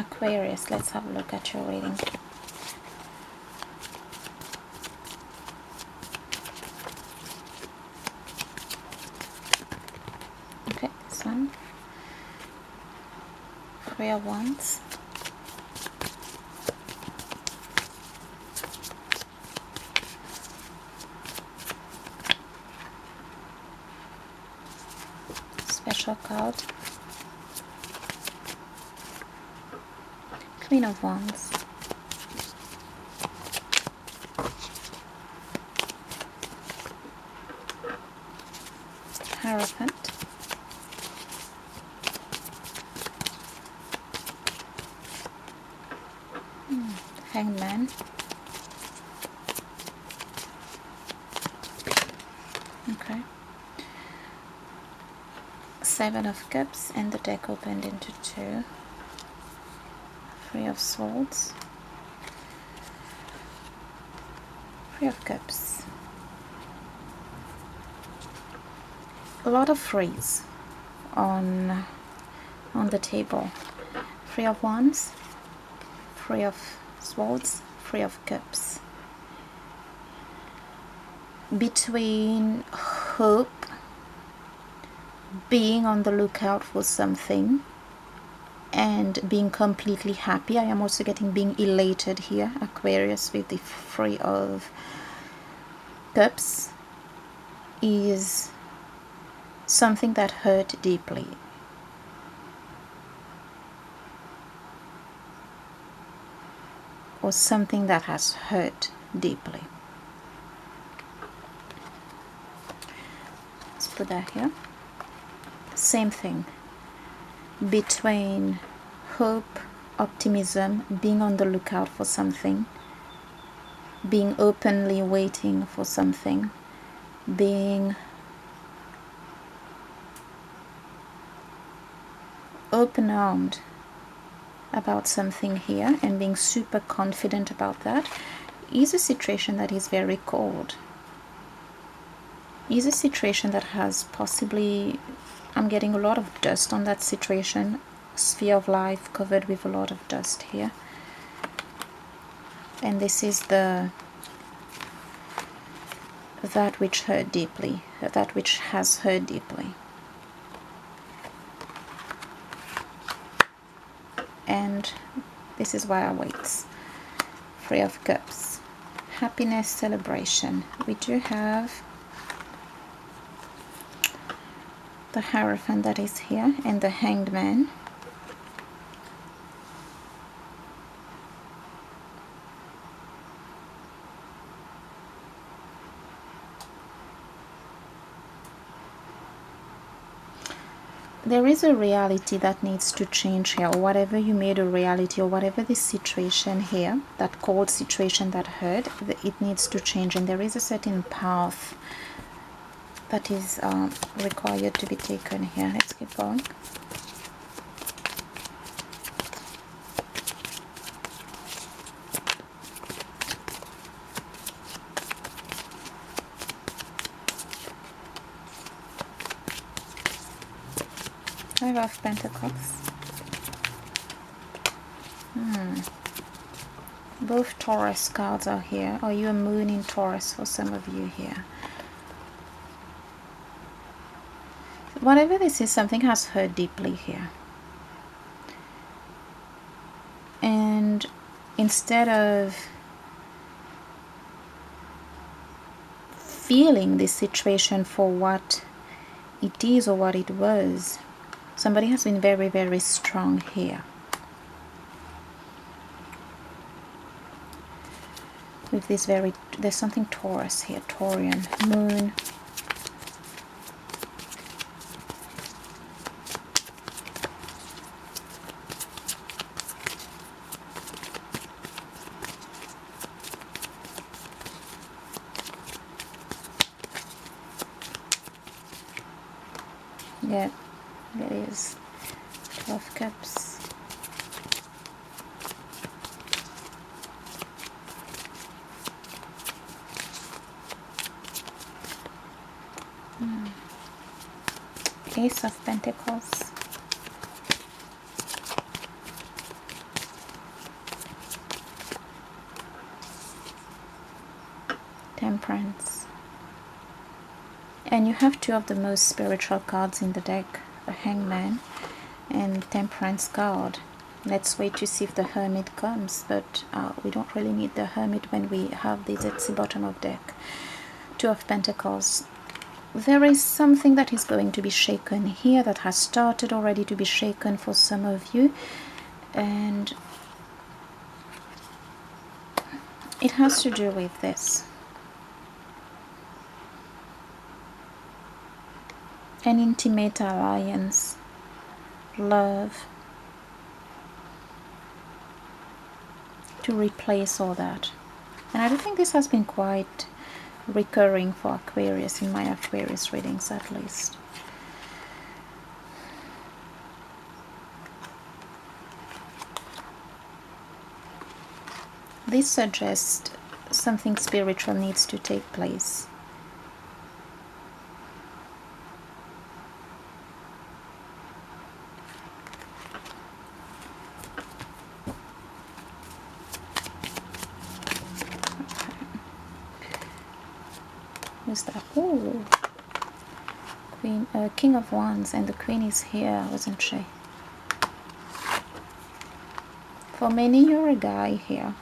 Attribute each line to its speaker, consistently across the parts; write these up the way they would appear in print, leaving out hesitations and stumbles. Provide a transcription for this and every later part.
Speaker 1: Aquarius, let's have a look at your reading. Okay, this one. 3 of Wands. Special card. Queen of Wands. Hierophant. Hangman. Okay. 7 of Cups, and the deck opened into 2. 3 of Swords. 3 of Cups. A lot of 3's on the table. 3 of Wands, 3 of Swords, 3 of Cups. Between hope, being on the lookout for something, and being completely happy. I am also getting being elated here, Aquarius, with the 3 of Cups, is something that hurt deeply. Or something that has hurt deeply. Let's put that here. Same thing. Between hope, optimism, being on the lookout for something, being openly waiting for something, being open-armed about something here and being super confident about that, is a situation that is very cold. Is a situation that has possibly, I'm getting a lot of dust on that situation. Sphere of life covered with a lot of dust here. And this is that which hurt deeply, that which has hurt deeply. And this is why I wait. 3 of Cups. Happiness, celebration. We do have the Hierophant that is here and the Hanged Man. There is a reality that needs to change here, or whatever you made a reality, or whatever this situation here, that cold situation that hurt, it needs to change, and there is a certain path that is required to be taken here. Let's keep going. Five of Pentacles. Both Taurus cards are here. Are you a moon in Taurus for some of you here? Whatever this is, something has hurt deeply here. And instead of feeling this situation for what it is or what it was, somebody has been very, very strong here. With this there's something Taurus here, Taurian, moon. Yeah, there is 12 Cups. Ace of Pentacles. Temperance. And you have two of the most spiritual cards in the deck, the Hangman and Temperance card. Let's wait to see if the Hermit comes, but we don't really need the Hermit when we have this at the bottom of deck. Two of Pentacles. There is something that is going to be shaken here, that has started already to be shaken for some of you, and it has to do with this. An intimate alliance, love, to replace all that. And I don't think this has been quite recurring for Aquarius, in my Aquarius readings at least. This suggests something spiritual needs to take place. Who's that? Oh, Queen, King of Wands, and the Queen is here, wasn't she? For many, you're a guy here.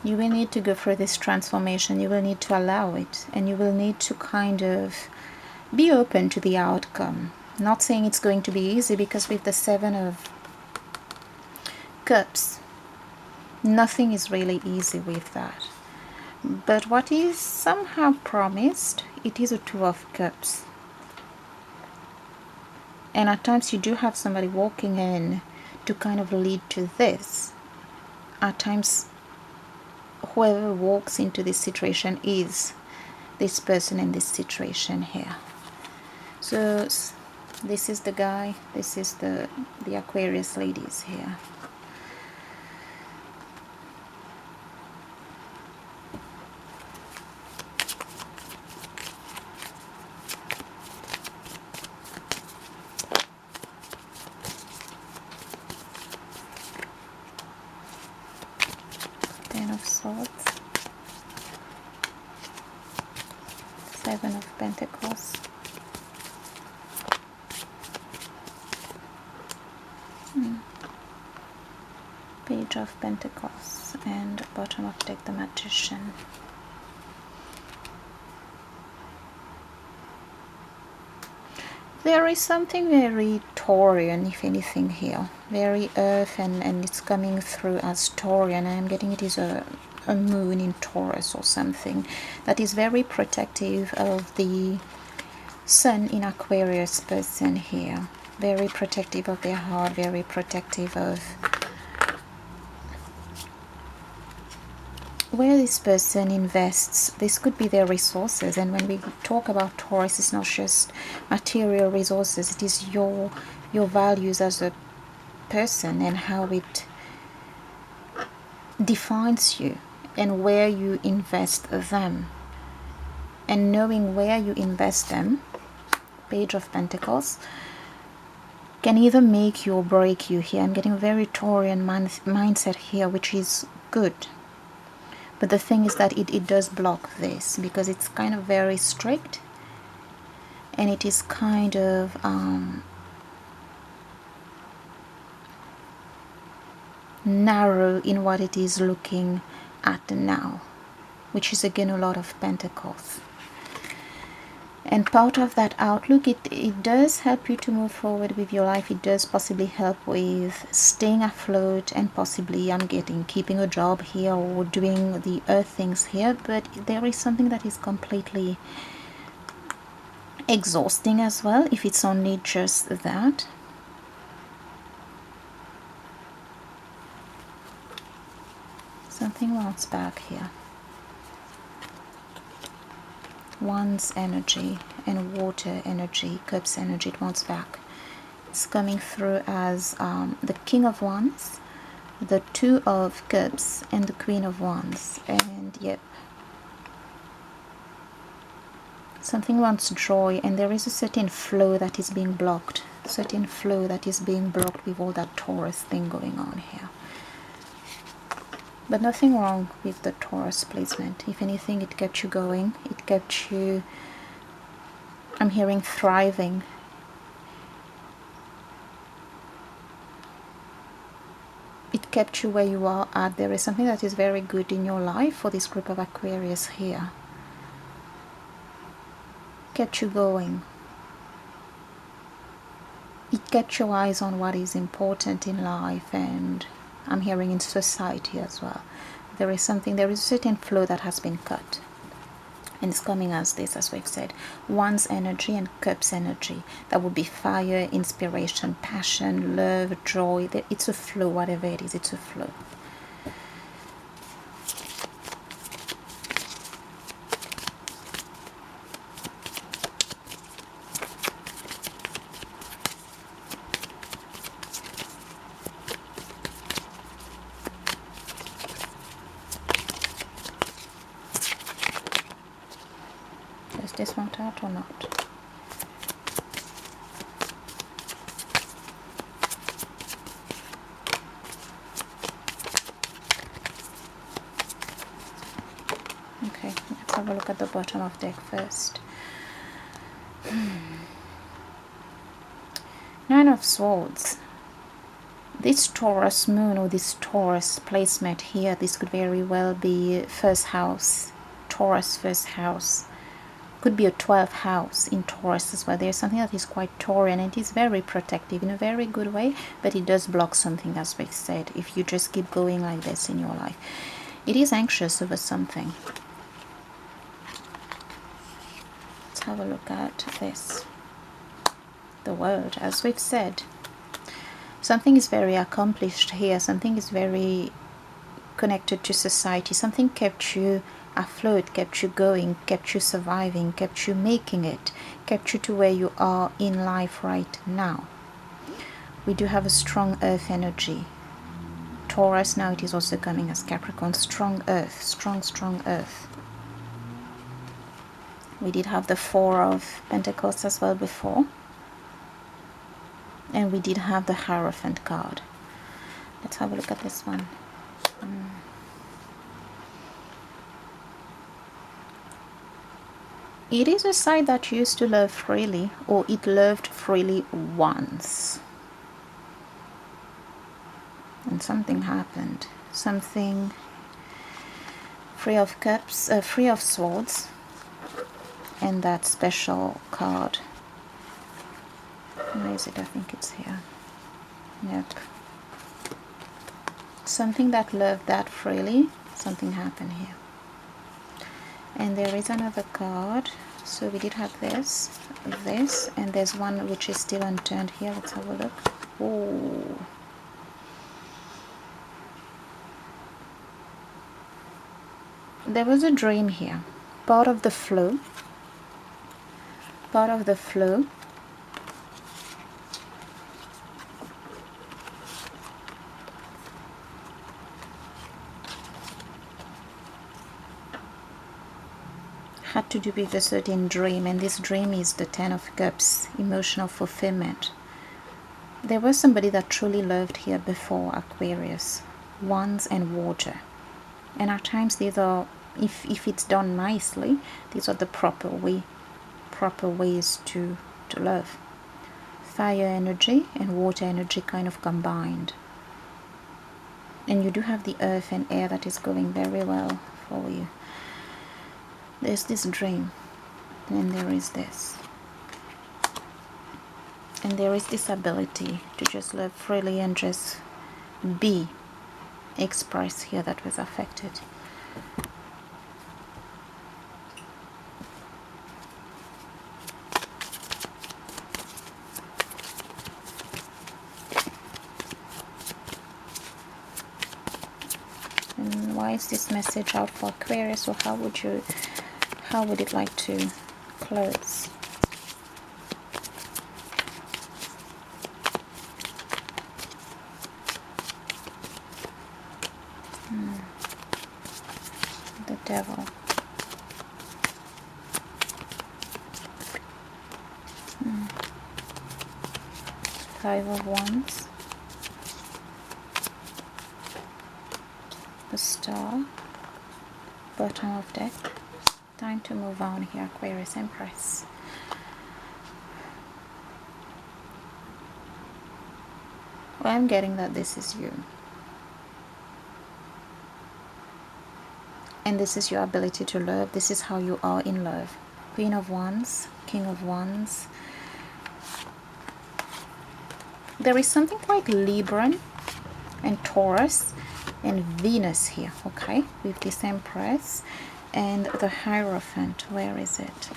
Speaker 1: You will need to go through this transformation. You will need to allow it, and you will need to kind of be open to the outcome. Not saying it's going to be easy, because with the Seven of Cups, nothing is really easy with that. But what is somehow promised, it is a Two of Cups. And at times you do have somebody walking in to kind of lead to this. At times, whoever walks into this situation is this person in this situation here. So this is the guy, this is the Aquarius ladies here. Ten of Swords, Seven of Pentacles, Page of Pentacles, and bottom of deck, the Magician. There is something very Taurian, if anything, here. Very earth, and it's coming through as Taurian. I am getting it is a moon in Taurus or something. That is very protective of the Sun in Aquarius person here. Very protective of their heart, very protective of where this person invests. This could be their resources, and when we talk about Taurus, it's not just material resources, it is your values as a person and how it defines you and where you invest them. And knowing where you invest them, Page of Pentacles, can either make you or break you here. I'm getting a very Taurian mindset here, which is good. But the thing is that it does block this, because it's kind of very strict, and it is kind of narrow in what it is looking at now, which is again a lot of Pentacles. And part of that outlook, it does help you to move forward with your life. It does possibly help with staying afloat, and possibly, I'm getting, keeping a job here or doing the earth things here. But there is something that is completely exhausting as well, if it's only just that. Something wants back here. Wands energy and water energy, Cups energy, it wants back. It's coming through as the King of Wands, the Two of Cups, and the Queen of Wands. And yep, something wants joy, and there is a certain flow that is being blocked certain flow that is being blocked with all that Taurus thing going on here. But nothing wrong with the Taurus placement. If anything, it kept you going. It kept you, I'm hearing, thriving. It kept you where you are at. There is something that is very good in your life for this group of Aquarius here. Kept you going. It kept your eyes on what is important in life, and I'm hearing in society as well. There is something, there is a certain flow that has been cut. And it's coming as this, as we've said. Wands energy and Cups energy. That would be fire, inspiration, passion, love, joy. It's a flow, whatever it is, it's a flow. Does this want out or not? Okay, let's have a look at the bottom of deck first. Nine of Swords. This Taurus moon or this Taurus placement here, this could very well be first house, Taurus first house. Could be a 12th house in Taurus as well. There's something that is quite Taurian, and it is very protective in a very good way, but it does block something, as we've said, if you just keep going like this in your life. It is anxious over something. Let's have a look at this. The World, as we've said. Something is very accomplished here. Something is very connected to society. Something kept you afloat, kept you going, kept you surviving, kept you making it, kept you to where you are in life right now. We do have a strong earth energy. Taurus, now it is also coming as Capricorn. Strong earth, strong earth. We did have the Four of Pentacles as well before. And we did have the Hierophant card. Let's have a look at this one. It is a side that used to love freely, or it loved freely once. And something happened. Something. Three of Cups, Three of Swords, and that special card. Where is it? I think it's here. Yep. Something that loved that freely. Something happened here. And there is another card. So we did have this, and there's one which is still unturned here. Let's have a look. Oh. There was a dream here. Part of the flow. Part of the flow. Had to do with a certain dream, and this dream is the Ten of Cups, emotional fulfillment. There was somebody that truly loved here before, Aquarius. Wands and water. And at times these are, if it's done nicely, these are the proper ways to love. Fire energy and water energy kind of combined. And you do have the earth and air that is going very well for you. There's this dream, and there is this. And there is this ability to just love freely and just be, express here that was affected. And why is this message out for Aquarius, or how would it like to close? The Devil. Five of Wands, the Star, bottom of deck. Time to move on here, Aquarius, Empress. Well, I'm getting that this is you. And this is your ability to love. This is how you are in love. Queen of Wands, King of Wands. There is something like Libra and Taurus and Venus here, okay, with this Empress and the Hierophant. Where is it?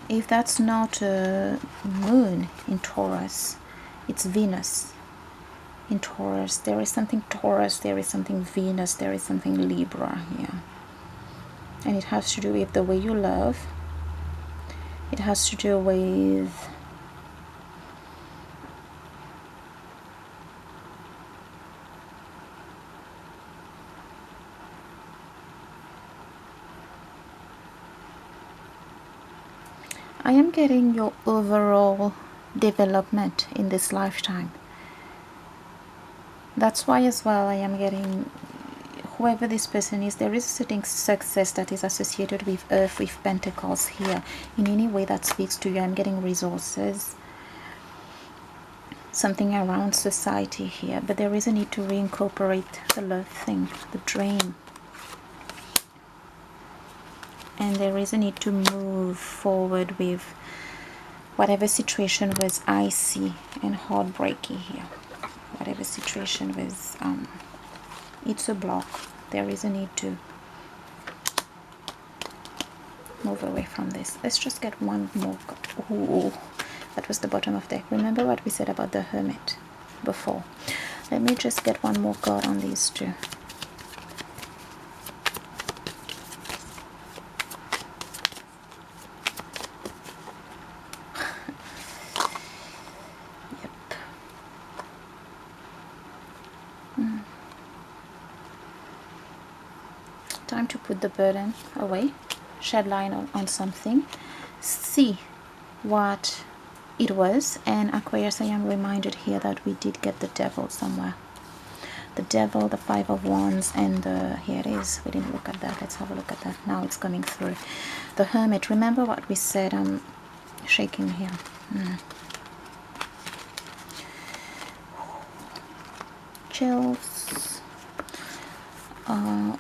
Speaker 1: If that's not a moon in Taurus, it's Venus in Taurus. There is something Taurus, there is something Venus, there is something Libra here. And it has to do with the way you love. It has to do with I am getting your overall development in this lifetime. That's why as well I am getting, whoever this person is, there is a certain success that is associated with Earth, with Pentacles here. In any way that speaks to you, I'm getting resources, something around society here. But there is a need to reincorporate the love thing, the dream. And there is a need to move forward with whatever situation was icy and heartbreaking here. Whatever situation was, it's a block. There is a need to move away from this. Let's just get one more. Ooh, that was the bottom of the deck. Remember what we said about the Hermit before. Let me just get one more card on these two. Time to put the burden away, shed light on something, see what it was. And Aquarius, I am reminded here that we did get the Devil somewhere. The Devil, the Five of Wands, and here it is. We didn't look at that. Let's have a look at that. Now it's coming through. The Hermit. Remember what we said? I'm shaking here. Chills.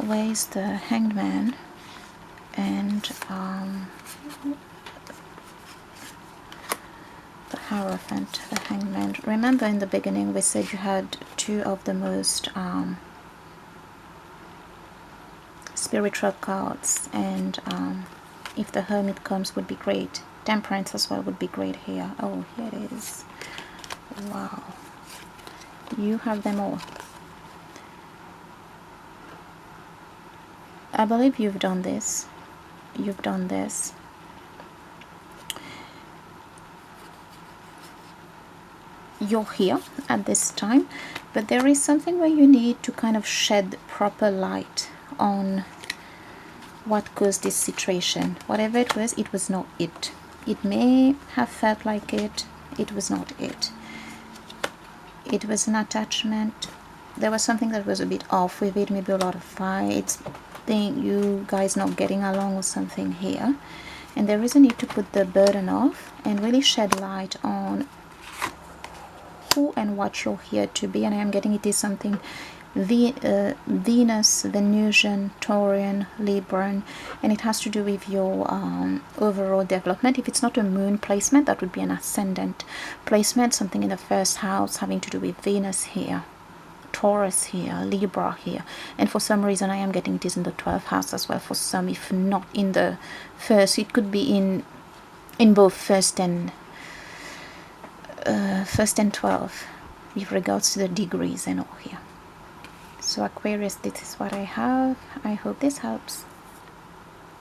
Speaker 1: Where is the Hanged Man and the Hierophant, the Hanged Man? Remember in the beginning we said you had two of the most spiritual cards, and if the Hermit comes would be great. Temperance as well would be great here. Oh, here it is. Wow, you have them all. I believe you've done this. You've done this. You're here at this time, but there is something where you need to kind of shed proper light on what caused this situation. Whatever it was not it. It may have felt like it. It was not it. It was an attachment. There was something that was a bit off with it. Maybe a lot of fights. You guys not getting along or something here, and there is a need to put the burden off and really shed light on who and what you're here to be. And I am getting it is something Venus, Venusian, Taurian, Libran, and it has to do with your overall development. If it's not a moon placement, that would be an ascendant placement, something in the first house having to do with Venus here, Taurus here, Libra here, and for some reason I am getting it is in the 12th house as well for some. If not in the first, it could be in both first and 12 with regards to the degrees and all here. So Aquarius, this is what I have. I hope this helps.